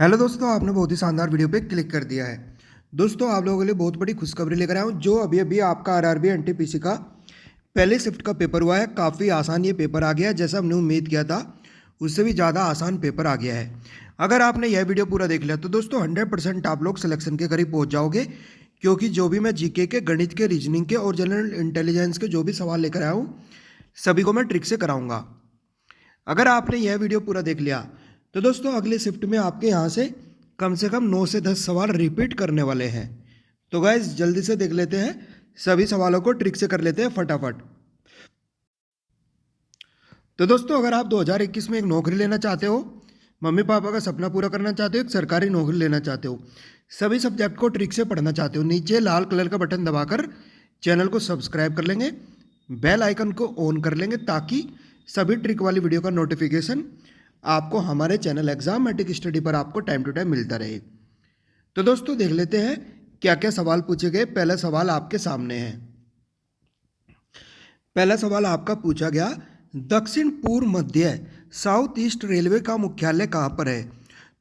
Hello दोस्तों, आपने बहुत ही शानदार वीडियो पे क्लिक कर दिया है। दोस्तों, आप लोगों के लिए बहुत बड़ी खुशखबरी लेकर आया हूँ। जो अभी अभी आपका आरआरबी एनटीपीसी का पहले शिफ्ट का पेपर हुआ है, काफ़ी आसान ये पेपर आ गया है। जैसा हमने उम्मीद किया था उससे भी ज़्यादा आसान पेपर आ गया है। अगर आपने यह वीडियो पूरा देख लिया तो दोस्तों 100% आप लोग सिलेक्शन के करीब पहुँच जाओगे, क्योंकि जो भी मैं जीके के, गणित के, रीजनिंग के और जनरल इंटेलिजेंस के जो भी सवाल लेकर आया हूँ सभी को मैं ट्रिक से कराऊंगा। अगर आपने यह वीडियो पूरा देख लिया तो दोस्तों अगले शिफ्ट में आपके यहाँ से कम 9 से 10 सवाल रिपीट करने वाले हैं। तो गाइज जल्दी से देख लेते हैं, सभी सवालों को ट्रिक से कर लेते हैं फटाफट। तो दोस्तों अगर आप 2021 में एक नौकरी लेना चाहते हो, मम्मी पापा का सपना पूरा करना चाहते हो, एक सरकारी नौकरी लेना चाहते हो, सभी सब्जेक्ट को ट्रिक से पढ़ना चाहते हो, नीचे लाल कलर का बटन दबाकर चैनल को सब्सक्राइब कर लेंगे, बेल आइकन को ऑन कर लेंगे, ताकि सभी ट्रिक वाली वीडियो का नोटिफिकेशन आपको हमारे चैनल एग्जामेटिक स्टडी पर आपको टाइम टू टाइम मिलता रहे। तो दोस्तों देख लेते हैं क्या क्या सवाल पूछे गए। पहला सवाल आपके सामने है। पहला सवाल आपका पूछा गया, दक्षिण पूर्व मध्य साउथ ईस्ट रेलवे का मुख्यालय कहाँ पर है?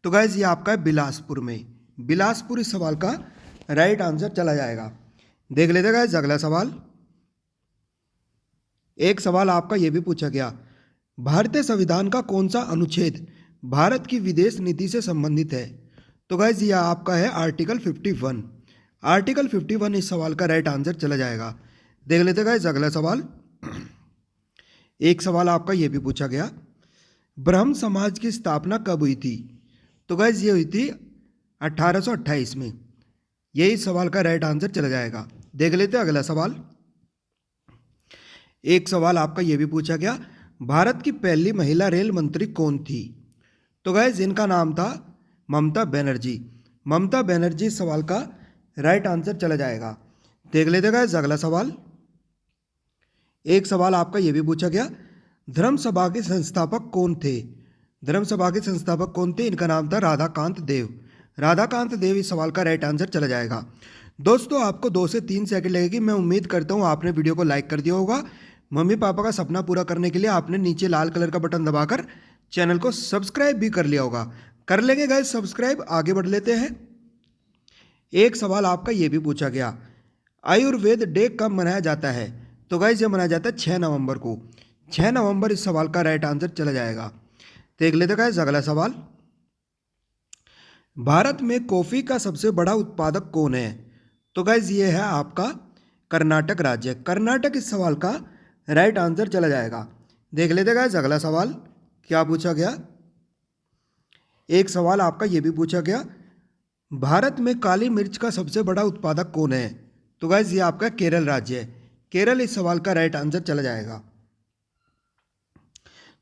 तो गाइज ये आपका है बिलासपुर में। बिलासपुर इस सवाल का राइट आंसर चला जाएगा। देख लेते गाइज अगला सवाल। एक सवाल आपका ये भी पूछा गया, भारतीय संविधान का कौन सा अनुच्छेद भारत की विदेश नीति से संबंधित है? तो गाइज ये आपका है आर्टिकल 51। आर्टिकल 51 इस सवाल का राइट आंसर चला जाएगा। देख लेते गाइज अगला सवाल। एक सवाल आपका ये भी पूछा गया, ब्रह्म समाज की स्थापना कब हुई थी? तो गाइज ये हुई थी 1828 में। यही सवाल का राइट आंसर चला जाएगा। देख लेते अगला सवाल। एक सवाल आपका ये भी पूछा गया, भारत की पहली महिला रेल मंत्री कौन थी? तो गाइज इनका नाम था ममता बनर्जी। ममता बनर्जी इस सवाल का राइट आंसर चला जाएगा। देख लेते गाइज अगला सवाल। एक सवाल आपका ये भी पूछा गया, धर्म सभा के संस्थापक कौन थे? धर्म सभा के संस्थापक कौन थे? इनका नाम था राधाकांत देव। राधाकांत देव इस सवाल का राइट आंसर चला जाएगा। दोस्तों आपको 2 से 3 सेकंड लगेगी। मैं उम्मीद करता हूँ आपने वीडियो को लाइक कर दिया होगा। मम्मी पापा का सपना पूरा करने के लिए आपने नीचे लाल कलर का बटन दबाकर चैनल को सब्सक्राइब भी कर लिया होगा। कर लेंगे गाइस सब्सक्राइब। आगे बढ़ लेते हैं। एक सवाल आपका ये भी पूछा गया, आयुर्वेद डे कब मनाया जाता है? तो गाइस ये मनाया जाता है 6 नवंबर को। 6 नवंबर इस सवाल का राइट आंसर चला जाएगा। देख लेते गाइस अगला सवाल। भारत में कॉफी का सबसे बड़ा उत्पादक कौन है? तो गाइस ये है आपका कर्नाटक राज्य। कर्नाटक इस सवाल का राइट आंसर चला जाएगा। देख लेते गाइस अगला सवाल क्या पूछा गया। एक सवाल आपका ये भी पूछा गया, भारत में काली मिर्च का सबसे बड़ा उत्पादक कौन है? तो गाइस ये आपका केरल राज्य है। केरल इस सवाल का राइट आंसर चला जाएगा।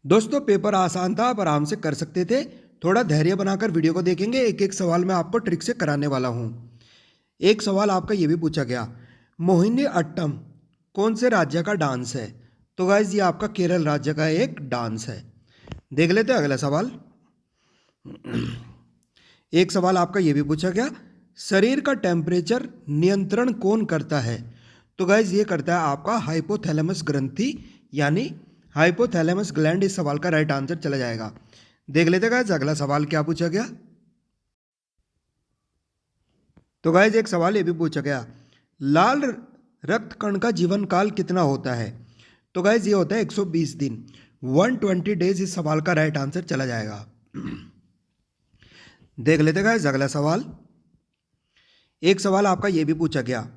दोस्तों पेपर आसान था, आप आराम से कर सकते थे। थोड़ा धैर्य बनाकर वीडियो को देखेंगे, एक एक सवाल मैं आपको ट्रिक से कराने वाला हूँ। एक सवाल आपका ये भी पूछा गया, मोहिनी अट्टम कौन से राज्य का डांस है? तो गाइज ये आपका केरल राज्य का एक डांस है। देख लेते हैं अगला सवाल। एक सवाल आपका ये भी पूछा गया, शरीर का टेम्परेचर नियंत्रण कौन करता है? तो गाइज ये करता है आपका हाइपोथैलेमस ग्रंथि, यानी हाइपोथैलेमस ग्लैंड। इस सवाल का राइट आंसर चला जाएगा। देख लेते गाइज अगला सवाल क्या पूछा गया। तो गाइज एक सवाल ये भी पूछा गया, लाल रक्त कण का जीवन काल कितना होता है? तो गाइज ये होता है 120 दिन, 120 डेज। इस सवाल का राइट आंसर चला जाएगा। देख लेते गाइज अगला सवाल। एक सवाल आपका ये भी पूछा गया,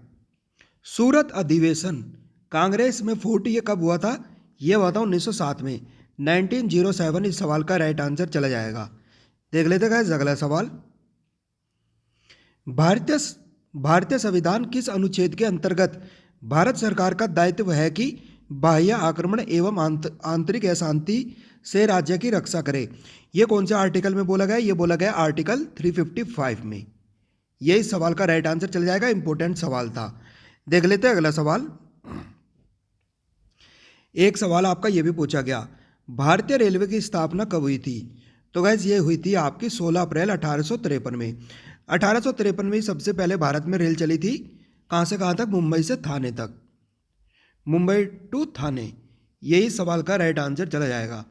सूरत अधिवेशन कांग्रेस में फूट ये कब हुआ था? ये हुआ था 1907 में, 1907। इस सवाल का राइट आंसर चला जाएगा। देख लेते गाइज अगला सवाल। भारतीय भारतीय संविधान किस अनुच्छेद के अंतर्गत भारत सरकार का दायित्व है कि बाह्य आक्रमण एवं आंतरिक अशांति से राज्य की रक्षा करे? ये कौन से आर्टिकल में बोला गया? ये बोला गया आर्टिकल 355 में। ये इस सवाल का राइट आंसर चल जाएगा। इंपॉर्टेंट सवाल था। देख लेते हैं अगला सवाल। एक सवाल आपका ये भी पूछा गया, भारतीय रेलवे की स्थापना कब हुई थी? तो गैस ये हुई थी आपकी 16 अप्रैल 1853 में। 1853 में सबसे पहले भारत में रेल चली थी। कहाँ से कहाँ तक? मुंबई से थाने तक, मुंबई टू थाने। यही सवाल का राइट आंसर चला जाएगा।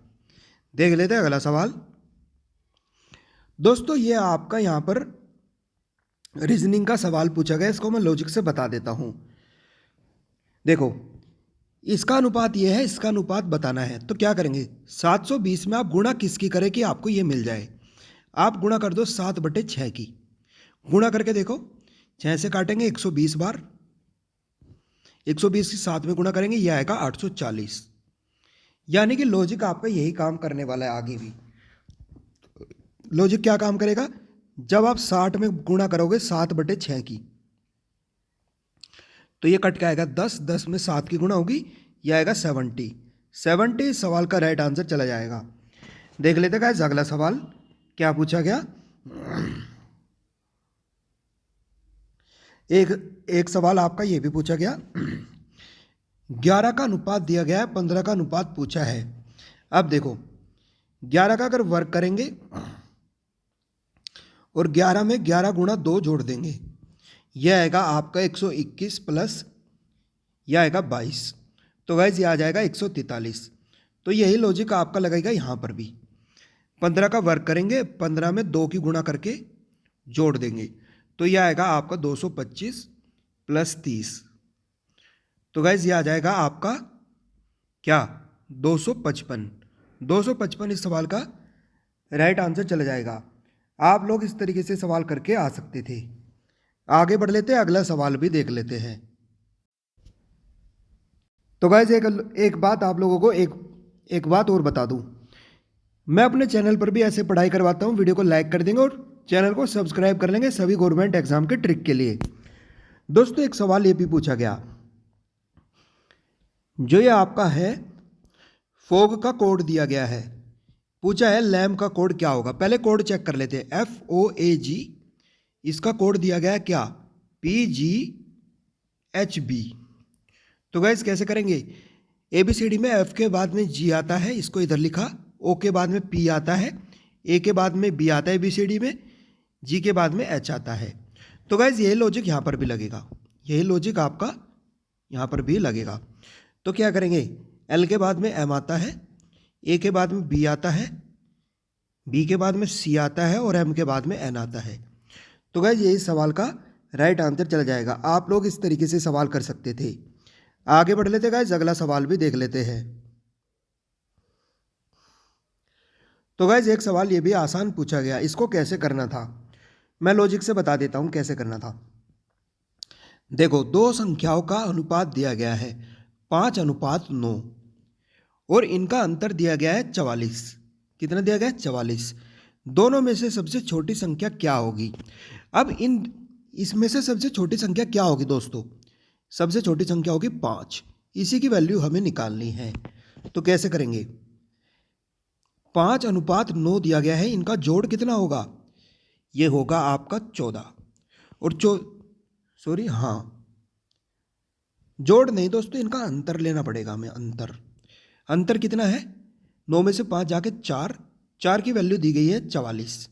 देख लेते हैं अगला सवाल। दोस्तों ये आपका यहाँ पर रीजनिंग का सवाल पूछा गया, इसको मैं लॉजिक से बता देता हूँ। देखो इसका अनुपात ये है, इसका अनुपात बताना है, तो क्या करेंगे 720 में आप गुणा किसकी करें कि आपको ये मिल जाए। आप गुणा कर दो 7/6 की, गुणा करके देखो 6 से काटेंगे 120 बार, 120 की 7 में गुणा करेंगे, यह आएगा 840। यानी कि लॉजिक आपका यही काम करने वाला है। आगे भी लॉजिक क्या काम करेगा, जब आप 60 में गुणा करोगे 7/6 की, तो ये कट के आएगा 10, 10 में 7 की गुणा होगी, यह आएगा 70। सवाल का राइट आंसर चला जाएगा। देख लेते गाइस अगला सवाल क्या पूछा गया। एक सवाल आपका ये भी पूछा गया, 11 का अनुपात दिया गया है, 15 का अनुपात पूछा है। अब देखो 11 का अगर वर्ग करेंगे और 11 में 11 गुणा 2 जोड़ देंगे, यह आएगा आपका 121 प्लस यह आएगा 22, तो गाइस ये आ जाएगा 143। तो यही लॉजिक आपका लगेगा यहाँ पर भी। 15 का वर्ग करेंगे, 15 में 2 की गुणा करके जोड़ देंगे, तो यह आएगा आपका 225 प्लस 30, तो गाइस ये आ जाएगा आपका क्या 255 इस सवाल का राइट आंसर चला जाएगा। आप लोग इस तरीके से सवाल करके आ सकते थे। आगे बढ़ लेते हैं, अगला सवाल भी देख लेते हैं। तो गाइस एक बात आप लोगों को एक बात और बता दूं, मैं अपने चैनल पर भी ऐसे पढ़ाई करवाता हूं। वीडियो को लाइक कर देंगे और चैनल को सब्सक्राइब कर लेंगे सभी गवर्नमेंट एग्जाम के ट्रिक के लिए। दोस्तों एक सवाल ये भी पूछा गया, जो ये आपका है फोग का कोड दिया गया है, पूछा है लैम्प का कोड क्या होगा। पहले कोड चेक कर लेते हैं, FOAG, इसका कोड दिया गया है क्या PGHB। तो गाइस कैसे करेंगे, ABCD में F के बाद में G आता है, इसको इधर लिखा, O के बाद में P आता है, A के बाद में B आता है ABCD में, G के बाद में H आता है। तो गाइस यही लॉजिक यहाँ पर भी लगेगा, यही लॉजिक आपका यहाँ पर भी लगेगा। तो क्या करेंगे, L के बाद में M आता है, A के बाद में B आता है, B के बाद में C आता है और M के बाद में N आता है। तो गाइस यही सवाल का राइट आंसर चला जाएगा। आप लोग इस तरीके से सवाल कर सकते थे। आगे बढ़ लेते गाइस, अगला सवाल भी देख लेते हैं। तो गाइस एक सवाल ये भी आसान पूछा गया, इसको कैसे करना था मैं लॉजिक से बता देता हूं कैसे करना था। देखो दो संख्याओं का अनुपात दिया गया है 5:9 और इनका अंतर दिया गया है 44। कितना दिया गया है 44। दोनों में से सबसे छोटी संख्या क्या होगी। अब इसमें से सबसे छोटी संख्या क्या होगी दोस्तों, सबसे छोटी संख्या होगी 5। इसी की वैल्यू हमें निकालनी है। तो कैसे करेंगे, 5:9 दिया गया है, इनका जोड़ कितना होगा, ये होगा आपका 14 और जोड़ नहीं दोस्तों, इनका अंतर लेना पड़ेगा हमें। अंतर कितना है, 9 में से 5 जाके 4 की वैल्यू दी गई है 44,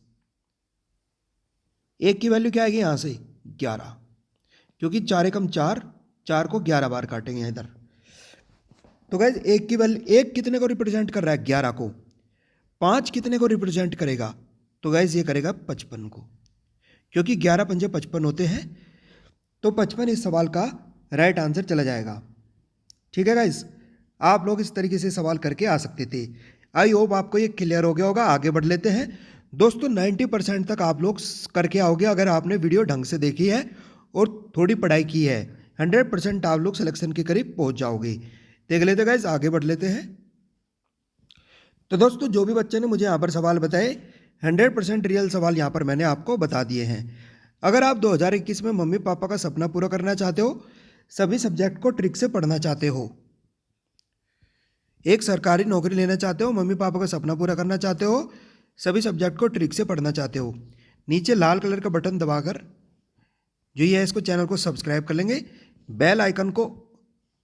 एक की वैल्यू क्या आएगी यहाँ से 11, क्योंकि 4 एकम 4 को 11 बार काटेंगे इधर। तो गाइस एक की वैल्यू, एक कितने को रिप्रेजेंट कर रहा है 11 को, 5 कितने को रिप्रेजेंट करेगा, तो गाइस ये करेगा 55 को, क्योंकि 11 पंजे 55 होते हैं। तो 55 इस सवाल का राइट आंसर चला जाएगा। ठीक है गाइस, आप लोग इस तरीके से सवाल करके आ सकते थे। आई होप आपको ये क्लियर हो गया होगा। आगे बढ़ लेते हैं दोस्तों, 90% तक आप लोग करके आओगे अगर आपने वीडियो ढंग से देखी है और थोड़ी पढ़ाई की है। 100% आप लोग सिलेक्शन के करीब पहुंच जाओगे। देख लेते गाइस, आगे बढ़ लेते हैं। तो दोस्तों जो भी बच्चे ने मुझे यहाँ पर सवाल बताए 100% रियल सवाल यहाँ पर मैंने आपको बता दिए हैं। अगर आप 2021 में मम्मी पापा का सपना पूरा करना चाहते हो, सभी सब्जेक्ट को ट्रिक से पढ़ना चाहते हो, एक सरकारी नौकरी लेना चाहते हो, मम्मी पापा का सपना पूरा करना चाहते हो, सभी सब्जेक्ट को ट्रिक से पढ़ना चाहते हो, नीचे लाल कलर का बटन दबाकर जो ये है इसको चैनल को सब्सक्राइब कर लेंगे, बेल आइकन को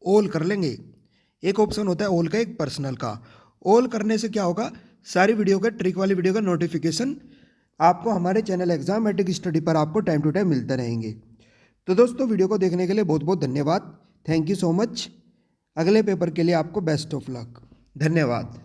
ऑल कर लेंगे। एक ऑप्शन होता है ऑल का, एक पर्सनल का। ऑल करने से क्या होगा, सारी वीडियो का ट्रिक वाली वीडियो का नोटिफिकेशन आपको हमारे चैनल एग्जामेटिक स्टडी पर आपको टाइम टू टाइम मिलते रहेंगे। तो दोस्तों वीडियो को देखने के लिए बहुत बहुत धन्यवाद। Thank you so much. अगले पेपर के लिए आपको बेस्ट ऑफ लक। धन्यवाद।